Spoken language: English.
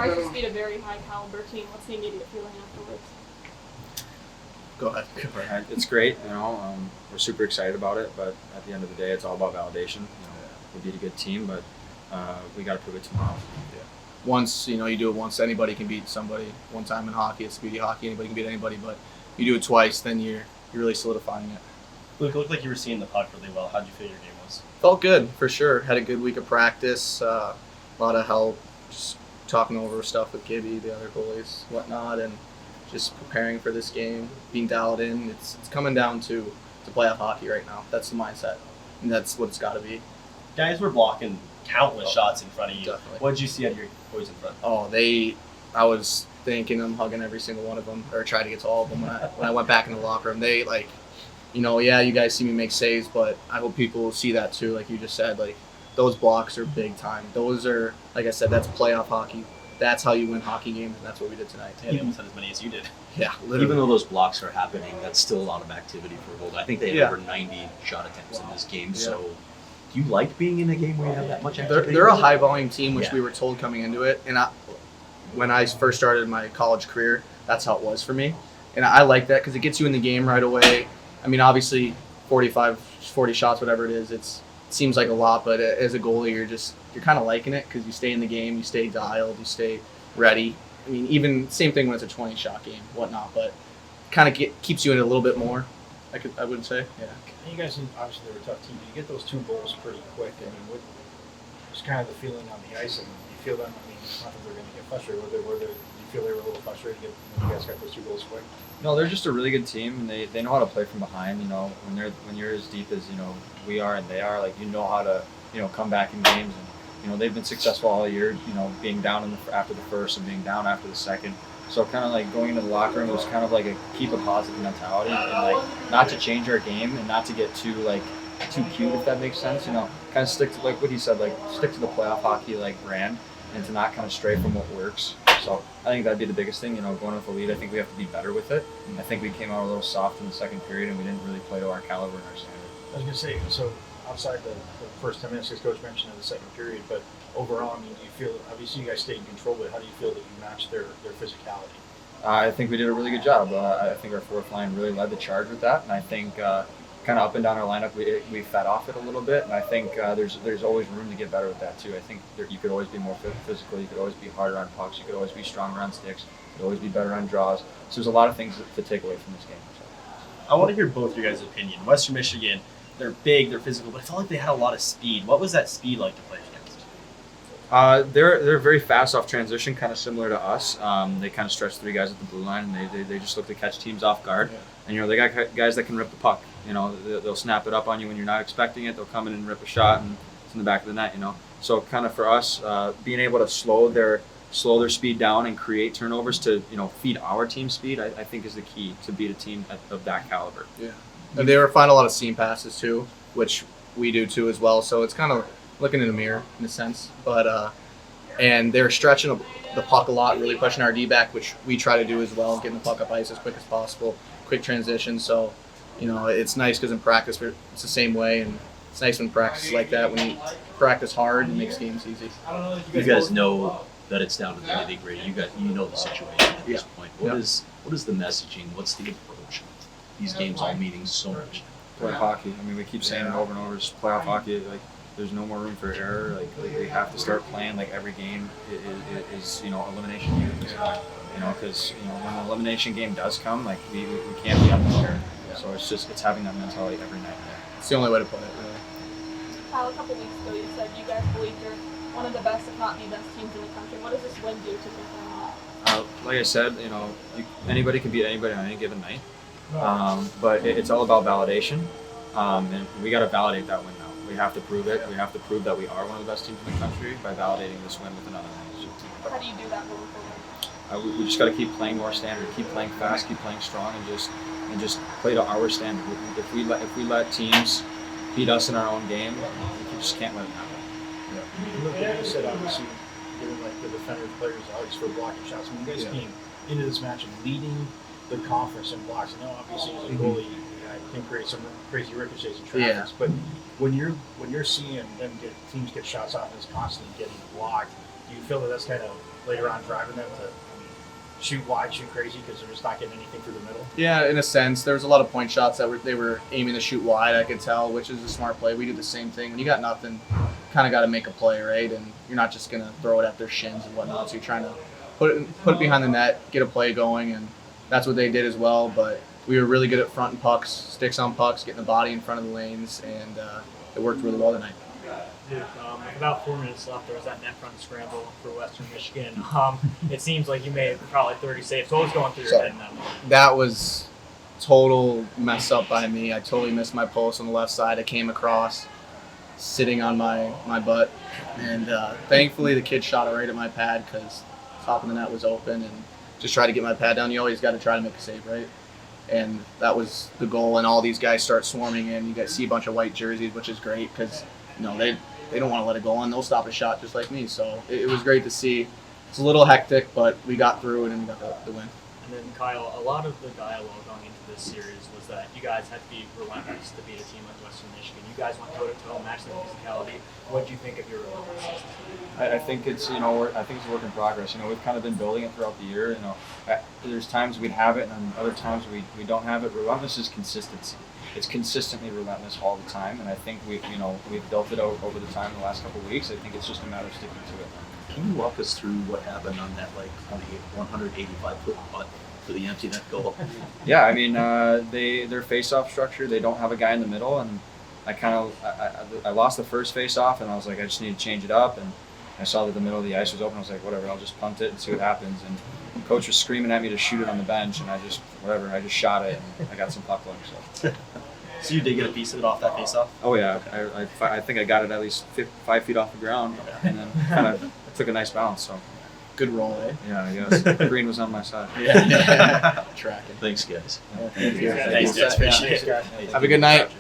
Rice just beat a very high caliber team. What's the immediate feeling afterwards? Go ahead. It's great, we're super excited about it, but at the end of the day, it's all about validation. We beat a good team, but we got to prove it tomorrow. Yeah. Once, you do it once, anybody can beat somebody. One time in hockey, it's beauty hockey, anybody can beat anybody, but you do it twice, then you're really solidifying it. Luke, it looked like you were seeing the puck really well. How did you feel your game was? Felt good, for sure. Had a good week of practice, a lot of help, just talking over stuff with Gibby, the other goalies, whatnot, and just preparing for this game, being dialed in. It's coming down to playoff hockey right now. That's the mindset, and that's what it's got to be. Guys were blocking countless shots in front of you. Definitely. What did you see out of your boys in front? I was thanking them, hugging every single one of them, or tried to get to all of them when I went back in the locker room. They, you guys see me make saves, but I hope people see that too, like you just said. Those blocks are big time. Those are, like I said, that's playoff hockey. That's how you win hockey games, and that's what we did tonight. They almost had as many as you did. Yeah, literally. Even though those blocks are happening, that's still a lot of activity for Gold. I think they had over 90 shot attempts in this game. Yeah. So, do you like being in a game where you have that much activity? They're a high volume team, which we were told coming into it. And when I first started my college career, that's how it was for me. And I like that because it gets you in the game right away. I mean, obviously, 45, 40 shots, whatever it is, it seems like a lot. But as a goalie, you're kind of liking it because you stay in the game, you stay dialed, you stay ready. I mean, even same thing when it's a 20-shot game, whatnot. But kind of keeps you in it a little bit more. I would say, yeah. You guys, obviously, they were a tough team. You get those 2 goals pretty quick. I mean, what was kind of the feeling on the ice? And you feel them? I mean, it's not that they're going to get frustrated. Do you feel they were a little frustrated when you guys got those 2 goals quick? No, they're just a really good team, and they know how to play from behind. When you're as deep as we are and they are, you know how to come back in games. And they've been successful all year. Being down after the first and being down after the second. So kind of going into the locker room, it was kind of a keep a positive mentality and not to change our game and not to get too cute, if that makes sense. Kind of stick to what he said, stick to the playoff hockey brand and to not kind of stray from what works. So I think that'd be the biggest thing. Going with the lead, I think we have to be better with it. I think we came out a little soft in the second period and we didn't really play to our caliber and our standard. I was going to say, so outside the first 10 minutes, as Coach mentioned in the second period, but overall, I mean, do you feel, obviously you guys stayed in control, but how do you feel that you matched their physicality? I think we did a really good job. I think our fourth line really led the charge with that, and I think kind of up and down our lineup, we fed off it a little bit, and I think there's always room to get better with that too. I think you could always be more physical, you could always be harder on pucks, you could always be stronger on sticks, you could always be better on draws. So there's a lot of things to take away from this game. I want to hear both your guys' opinion. Western Michigan, they're big, they're physical, but I felt like they had a lot of speed. What was that speed like to play against? They're very fast off transition, kind of similar to us. They kind of stretch 3 guys at the blue line, and they just look to catch teams off guard. Yeah. And they got guys that can rip the puck. They'll snap it up on you when you're not expecting it. They'll come in and rip a shot, and it's in the back of the net. So kind of for us, being able to slow their speed down and create turnovers to feed our team speed, I think is the key to beat a team of that caliber. Yeah, and they were finding a lot of seam passes too, which we do too as well. So it's kind of looking in the mirror in a sense, but and they're stretching the puck a lot, really pushing our D-back, which we try to do as well, getting the puck up ice as quick as possible, quick transition. So it's nice because in practice it's the same way, and it's nice when practice is like that. When you practice hard, it makes games easy. You guys know that it's down to the nitty-gritty. You know the situation at this point. What is the messaging? What's the approach? These games all meaning so much. Play hockey. I mean, we keep saying it over and over. Just playoff hockey. There's no more room for error. We have to start playing every game is elimination game at this point. Because when the elimination game does come, we can't be unprepared. So it's having that mentality every night. It's the only way to play it, really. Kyle, a couple weeks ago you said you guys believe you're one of the best, if not the best teams in the country. What does this win do to confirm that? Like I said, anybody can beat anybody on any given night. But it's all about validation, and we got to validate that win now. We have to prove it. We have to prove that we are one of the best teams in the country by validating this win with another match. How do you do that moving forward? We just got to keep playing more standard, keep playing fast, keep playing strong, and just play to our standard. If we let teams beat us in our own game, we just can't let it happen. Yeah. Look, like you said, obviously, giving the defenders players ice for blocking shots. When you guys came into this match and leading the conference in blocks, I know obviously as a goalie, can create some crazy ricochets and traffics, but when you're seeing them teams get shots off and it's constantly getting blocked, do you feel that that's kind of later on driving them to shoot wide, shoot crazy because they're just not getting anything through the middle? Yeah, in a sense, there was a lot of point shots that they were aiming to shoot wide. I could tell, which is a smart play. We do the same thing. When you got nothing, kind of got to make a play, right? And you're not just gonna throw it at their shins and whatnot. So you're trying to put it behind the net, get a play going, and that's what they did as well. But we were really good at fronting pucks, sticks on pucks, getting the body in front of the lanes, and it worked really well tonight. Dude, with about 4 minutes left, there was that net front scramble for Western Michigan. It seems like you made probably 30 saves. What was going through your head in that moment? That was total mess up by me. I totally missed my post on the left side. I came across sitting on my butt, and thankfully the kid shot it right at my pad because top of the net was open, and just tried to get my pad down. You always got to try to make a save, right? And that was the goal. And all these guys start swarming in. You guys see a bunch of white jerseys, which is great because they don't want to let it go on. They'll stop a shot just like me. So it was great to see. It's a little hectic, but we got through it and we got the win. And then, Kyle, a lot of the dialogue going into this series was that you guys had to be relentless to beat a team like Western Michigan. You guys went toe-to-toe, matched their physicality. What do you think of your relentlessness? I think it's I think it's a work in progress. We've kind of been building it throughout the year. There's times we'd have it, and other times we don't have it. Relentless is consistency. It's consistently relentless all the time, and I think we've built it over the time in the last couple of weeks. I think it's just a matter of sticking to it. Can you walk us through what happened on that 185-foot putt for the empty net goal? Yeah, their face-off structure, they don't have a guy in the middle, and I lost the first face-off, and I was like, I just need to change it up, and I saw that the middle of the ice was open. I was like, whatever, I'll just punt it and see what happens. And coach was screaming at me to shoot it on the bench, and I just shot it, and I got some puck luck. So you did get a piece of it off that face-off? Oh yeah, I think I got it at least 5 feet off the ground, and then kind of took a nice bounce. So Good roll, eh? yeah, I guess green was on my side. Yeah. Tracking. Thanks, guys. Thank you. Thanks, guys. Appreciate it. Have a good night.